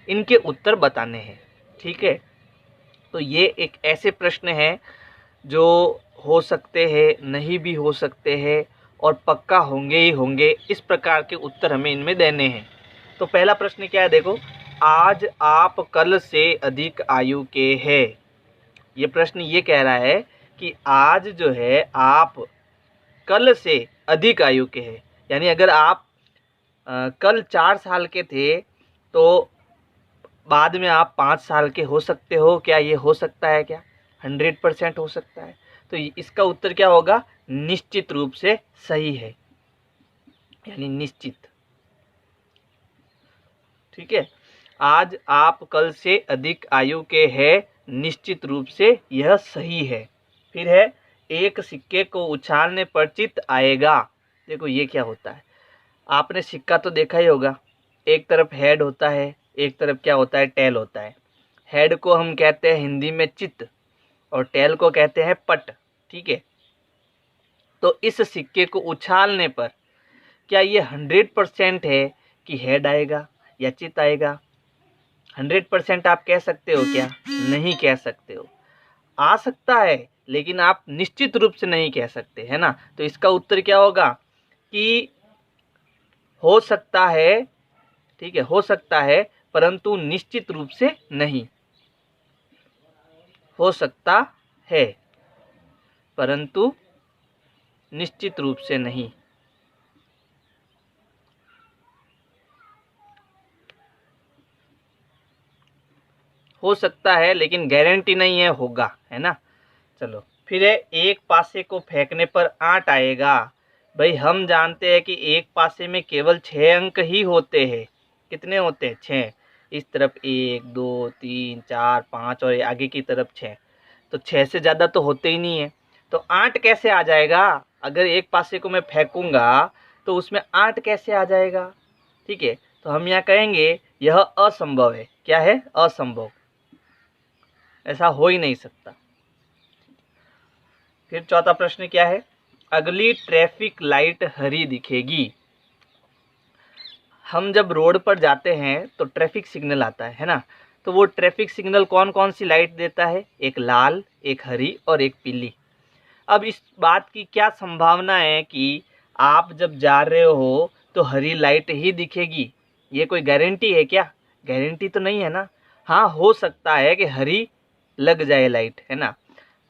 इनके उत्तर बताने हैं। ठीक है, तो ये एक ऐसे प्रश्न हैं जो हो सकते हैं, नहीं भी हो सकते हैं और पक्का होंगे ही होंगे। इस प्रकार के उत्तर हमें इनमें देने हैं। तो पहला प्रश्न क्या है, देखो, आज आप कल से अधिक आयु के हैं। ये प्रश्न ये कह रहा है कि आज जो है आप कल से अधिक आयु के हैं। यानी अगर आप कल 4 साल के थे तो बाद में आप 5 साल के हो सकते हो। क्या ये हो सकता है? क्या 100% हो सकता है? तो इसका उत्तर क्या होगा? निश्चित रूप से सही है, यानी निश्चित। ठीक है, आज आप कल से अधिक आयु के हैं, निश्चित रूप से यह सही है। फिर है, एक सिक्के को उछालने पर चित्त आएगा। देखो ये क्या होता है, आपने सिक्का तो देखा ही होगा, एक तरफ हेड होता है, एक तरफ क्या होता है, टेल होता है। हेड को हम कहते हैं हिंदी में चित्त और टेल को कहते हैं पट। ठीक है, तो इस सिक्के को उछालने पर क्या ये 100% है कि हेड आएगा या चित्त आएगा? 100% आप कह सकते हो क्या? नहीं कह सकते हो। आ सकता है लेकिन आप निश्चित रूप से नहीं कह सकते, है ना। तो इसका उत्तर क्या होगा कि हो सकता है। ठीक है, हो सकता है परंतु निश्चित रूप से नहीं। हो सकता है परंतु निश्चित रूप से नहीं। हो सकता है लेकिन गारंटी नहीं है होगा, है ना। चलो फिर है, एक पासे को फेंकने पर 8 आएगा। भाई हम जानते हैं कि एक पासे में केवल 6 अंक ही होते हैं। कितने होते हैं? 6। इस तरफ 1 2 3 4 5 और आगे की तरफ 6। तो 6 से ज़्यादा तो होते ही नहीं है। तो 8 कैसे आ जाएगा? अगर एक पासे को मैं फेंकूंगा तो उसमें 8 कैसे आ जाएगा? ठीक है, तो हम यहाँ कहेंगे यह असंभव है। क्या है? असंभव, ऐसा हो ही नहीं सकता। फिर चौथा प्रश्न क्या है? अगली ट्रैफिक लाइट हरी दिखेगी। हम जब रोड पर जाते हैं तो ट्रैफिक सिग्नल आता है ना। तो वो ट्रैफिक सिग्नल कौन कौन सी लाइट देता है? एक लाल, एक हरी और एक पीली। अब इस बात की क्या संभावना है कि आप जब जा रहे हो तो हरी लाइट ही दिखेगी? ये कोई गारंटी है क्या? गारंटी तो नहीं है ना। हाँ, हो सकता है कि हरी लग जाए लाइट, है ना,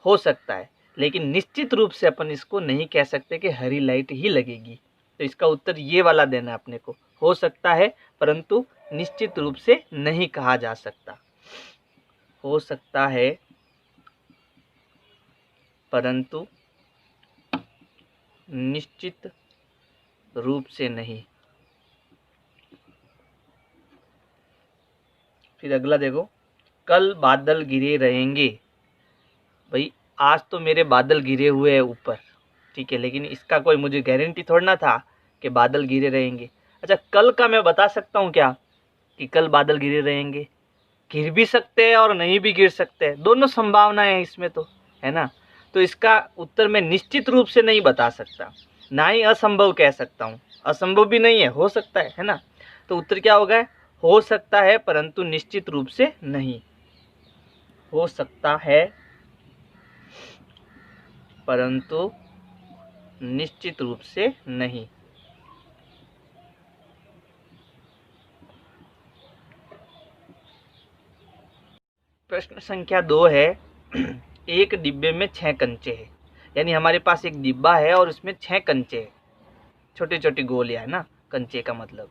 हो सकता है, लेकिन निश्चित रूप से अपन इसको नहीं कह सकते कि हरी लाइट ही लगेगी। तो इसका उत्तर ये वाला देना है अपने को। हो सकता है परंतु निश्चित रूप से नहीं कहा जा सकता। हो सकता है परंतु निश्चित रूप से नहीं। फिर अगला देखो, कल बादल घिरे रहेंगे। भाई आज तो मेरे बादल घिरे हुए हैं ऊपर, ठीक है, लेकिन इसका कोई मुझे गारंटी थोड़ा ना था कि बादल घिरे रहेंगे। अच्छा, कल का मैं बता सकता हूँ क्या कि कल बादल घिरे रहेंगे? गिर भी सकते हैं और नहीं भी गिर सकते हैं, दोनों संभावनाएं हैं इसमें तो, है ना। तो इसका उत्तर मैं निश्चित रूप से नहीं बता सकता, ना ही असंभव कह सकता हूँ। असंभव भी नहीं है, हो सकता है ना। तो उत्तर क्या होगा? हो सकता है परंतु निश्चित रूप से नहीं। हो सकता है परंतु निश्चित रूप से नहीं। प्रश्न संख्या 2 है, एक डिब्बे में 6 कंचे हैं। यानी हमारे पास एक डिब्बा है और उसमें 6 कंचे हैं, छोटी छोटी गोलियां, है ना, कंचे का मतलब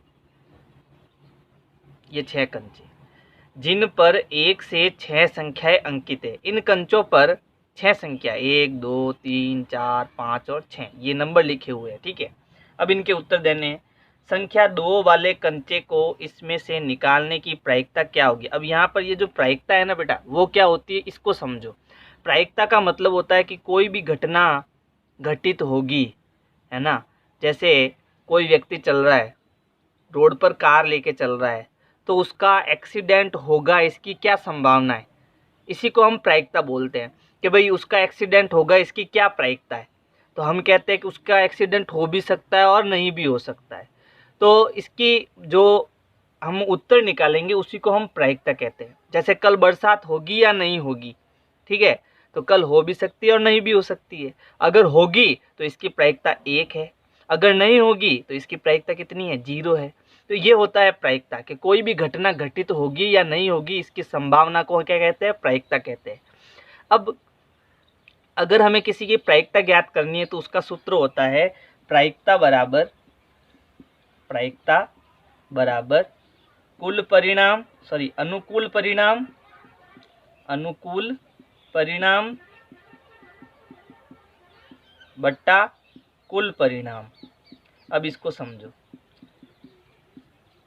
ये 6 कंचे, जिन पर 1 से 6 संख्याएं अंकित है। इन कंचों पर 6 संख्या 1 2 3 4 5 और 6 ये नंबर लिखे हुए हैं। ठीक है, अब इनके उत्तर देने हैं। संख्या 2 वाले कंचे को इसमें से निकालने की प्रायिकता क्या होगी? अब यहाँ पर ये जो प्रायिकता है ना बेटा, वो क्या होती है इसको समझो। प्रायिकता का मतलब होता है कि कोई भी घटना घटित होगी, है ना। जैसे कोई व्यक्ति चल रहा है, रोड पर कार लेके चल रहा है, तो उसका एक्सीडेंट होगा, इसकी क्या संभावना है? इसी को हम प्रायिकता बोलते हैं कि भाई उसका एक्सीडेंट होगा, इसकी क्या प्रायिकता है। तो हम कहते हैं कि उसका एक्सीडेंट हो भी सकता है और नहीं भी हो सकता है। तो इसकी जो हम उत्तर निकालेंगे उसी को हम प्रायिकता कहते हैं। जैसे कल बरसात होगी या नहीं होगी, ठीक है, तो कल हो भी सकती है और नहीं भी हो सकती है। अगर होगी तो इसकी प्रायिकता 1 है, अगर नहीं होगी तो इसकी प्रायिकता कितनी है, 0 है। तो ये होता है प्रायिकता कि कोई भी घटना घटित होगी या नहीं होगी, इसकी संभावना को क्या कहते हैं, प्रायिकता कहते हैं। अब अगर हमें किसी की प्रायिकता ज्ञात करनी है तो उसका सूत्र होता है प्रायिकता बराबर अनुकूल परिणाम बट्टा कुल परिणाम। अब इसको समझो,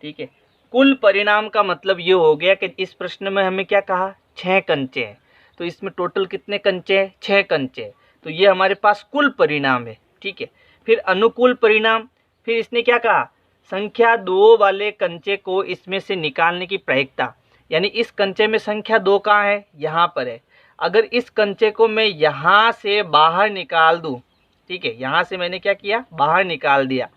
ठीक है। कुल परिणाम का मतलब ये हो गया कि इस प्रश्न में हमें क्या कहा, 6 कंचे हैं, तो इसमें टोटल कितने कंचे हैं, 6 कंचे हैं, तो ये हमारे पास कुल परिणाम है, ठीक है। फिर अनुकूल परिणाम, फिर इसने क्या कहा, संख्या 2 वाले कंचे को इसमें से निकालने की प्रायिकता, यानी इस कंचे में संख्या 2 कहाँ है, यहाँ पर है। अगर इस कंचे को मैं यहाँ से बाहर निकाल दूँ, ठीक है, यहाँ से मैंने क्या किया, बाहर निकाल दिया,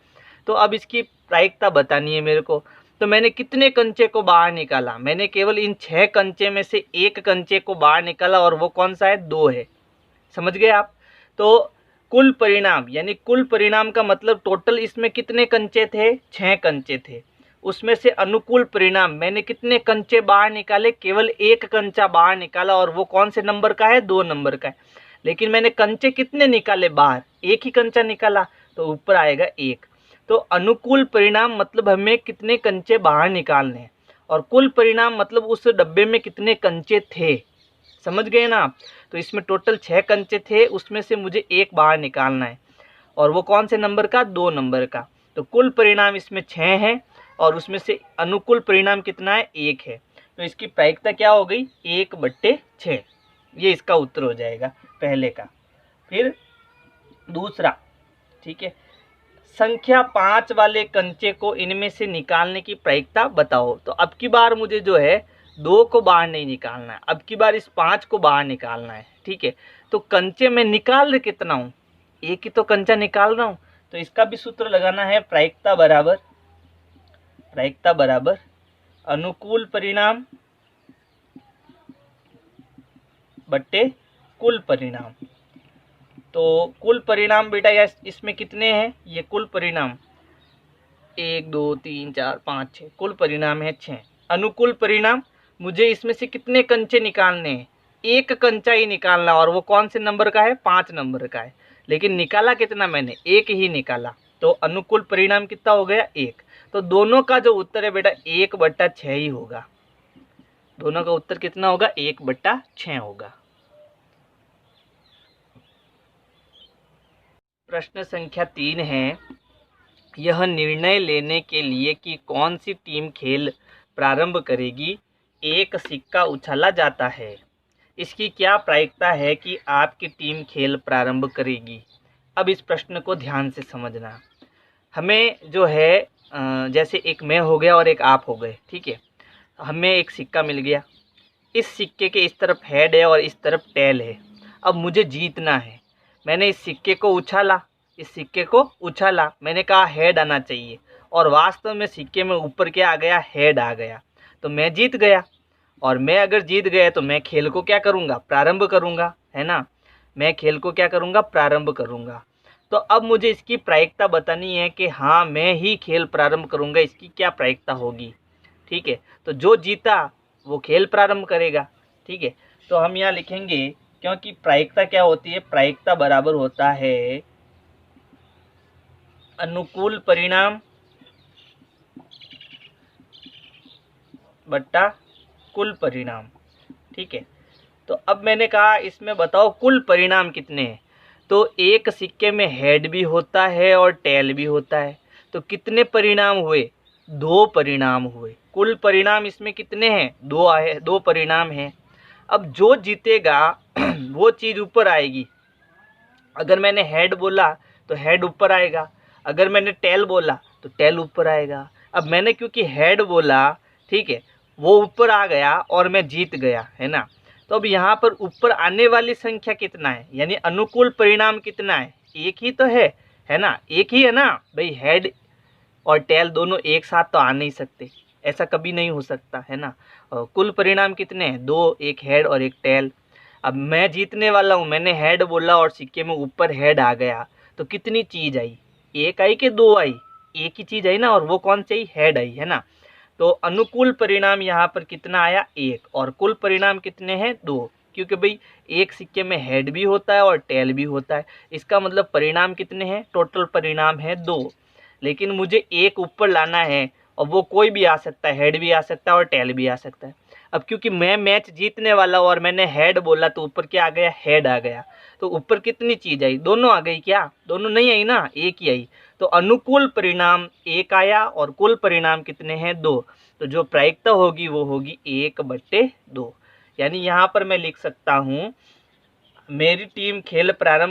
तो अब इसकी प्रायिकता बतानी है मेरे को। तो मैंने कितने कंचे को बाहर निकाला, मैंने केवल इन 6 कंचे में से एक कंचे को बाहर निकाला, और वो कौन सा है, 2 है। समझ गए आप। तो कुल परिणाम, यानी कुल परिणाम का मतलब टोटल इसमें कितने कंचे थे, 6 कंचे थे। उसमें से अनुकूल परिणाम मैंने कितने कंचे बाहर निकाले, केवल एक कंचा बाहर निकाला, और वो कौन से नंबर का है, 2 नंबर का है। लेकिन मैंने कंचे कितने निकाले बाहर, एक ही कंचा निकाला, तो ऊपर आएगा 1। तो अनुकूल परिणाम मतलब हमें कितने कंचे बाहर निकालने हैं, और कुल परिणाम मतलब उस डब्बे में कितने कंचे थे। समझ गए ना आप। तो इसमें टोटल 6 कंचे थे, उसमें से मुझे एक बाहर निकालना है, और वो कौन से नंबर का, 2 नंबर का। तो कुल परिणाम इसमें 6 है, और उसमें से अनुकूल परिणाम कितना है, 1 है। तो इसकी प्रायिकता क्या हो गई, 1/6। ये इसका उत्तर हो जाएगा पहले का। फिर दूसरा, ठीक है, संख्या 5 वाले कंचे को इनमें से निकालने की प्रायिकता बताओ। तो अब की बार मुझे जो है 2 को बाहर नहीं निकालना है, अब की बार इस 5 को बाहर निकालना है, ठीक है। तो कंचे में निकाल कितना हूँ, एक ही तो कंचा निकाल रहा हूँ, तो इसका भी सूत्र लगाना है प्रायिकता बराबर अनुकूल परिणाम बट्टे कुल परिणाम। तो कुल परिणाम बेटा यार इसमें कितने हैं, ये कुल परिणाम 1 2 3 4 5 6, कुल परिणाम है 6। अनुकूल परिणाम मुझे इसमें से कितने कंचे निकालने हैं, एक कंचा ही निकालना, और वो कौन से नंबर का है, 5 नंबर का है। लेकिन निकाला कितना मैंने, एक ही निकाला, तो अनुकूल परिणाम कितना हो गया, 1। तो दोनों का जो उत्तर है बेटा 1/6 ही होगा। दोनों का उत्तर कितना होगा, 1/6 होगा। प्रश्न संख्या 3 है, यह निर्णय लेने के लिए कि कौन सी टीम खेल प्रारंभ करेगी, एक सिक्का उछाला जाता है। इसकी क्या प्रायिकता है कि आपकी टीम खेल प्रारंभ करेगी। अब इस प्रश्न को ध्यान से समझना। हमें जो है जैसे एक मैं हो गया और एक आप हो गए, ठीक है। हमें एक सिक्का मिल गया, इस सिक्के के इस तरफ हेड है और इस तरफ टेल है। अब मुझे जीतना है, मैंने इस सिक्के को उछाला, मैंने कहा हेड आना चाहिए, और वास्तव में सिक्के में ऊपर क्या आ गया, हेड आ गया, तो मैं जीत गया। और मैं अगर जीत गया तो मैं खेल को क्या करूँगा, प्रारंभ करूँगा, है ना। मैं खेल को क्या करूँगा, प्रारंभ करूँगा। तो अब मुझे इसकी प्रायिकता बतानी है कि हाँ मैं ही खेल प्रारंभ करूँगा, इसकी क्या प्रायिकता होगी, ठीक है। तो जो जीता वो खेल प्रारंभ करेगा, ठीक है। तो हम यहाँ लिखेंगे, क्योंकि प्रायिकता क्या होती है, प्रायिकता बराबर होता है अनुकूल परिणाम बट्टा कुल परिणाम, ठीक है। तो अब मैंने कहा इसमें बताओ कुल परिणाम कितने हैं। तो एक सिक्के में हेड भी होता है और टेल भी होता है, तो कितने परिणाम हुए, 2 परिणाम हुए। कुल परिणाम इसमें कितने हैं, 2 आए, 2 परिणाम हैं। अब जो जीतेगा वो चीज़ ऊपर आएगी। अगर मैंने हेड बोला तो हेड ऊपर आएगा, अगर मैंने टेल बोला तो टेल ऊपर आएगा। अब मैंने क्योंकि हेड बोला, ठीक है, वो ऊपर आ गया और मैं जीत गया, है ना। तो अब यहाँ पर ऊपर आने वाली संख्या कितना है, यानी अनुकूल परिणाम कितना है, एक ही तो है ना, एक ही है ना भाई। हेड और टेल दोनों एक साथ तो आ नहीं सकते, ऐसा कभी नहीं हो सकता है ना। कुल परिणाम कितने हैं? 2, एक हेड और एक टेल। अब मैं जीतने वाला हूँ, मैंने हेड बोला और सिक्के में ऊपर हेड आ गया, तो कितनी चीज आई? एक आई कि दो आई? एक ही चीज आई ना, और वो कौन सी आई? हेड आई, है ना। तो अनुकूल परिणाम यहाँ पर कितना आया? 1, और कुल परिणाम कितने हैं? 2, क्योंकि भाई एक सिक्के में हेड भी होता है और टेल भी होता है। इसका मतलब परिणाम कितने हैं? टोटल परिणाम है 2, लेकिन मुझे एक ऊपर लाना है, और वो कोई भी आ सकता है, हेड भी आ सकता है और टेल भी आ सकता है। अब क्योंकि मैं मैच जीतने वाला हूँ और मैंने हेड बोला, तो ऊपर क्या आ गया? हेड आ गया। तो ऊपर कितनी चीज आई? दोनों आ गई क्या? दोनों नहीं आई ना, एक ही आई। तो अनुकूल परिणाम 1 आया और कुल परिणाम कितने हैं? 2। तो जो प्रायिकता होगी वो होगी 1/2। यानी यहाँ पर मैं लिख सकता हूँ, मेरी टीम खेल प्रारंभ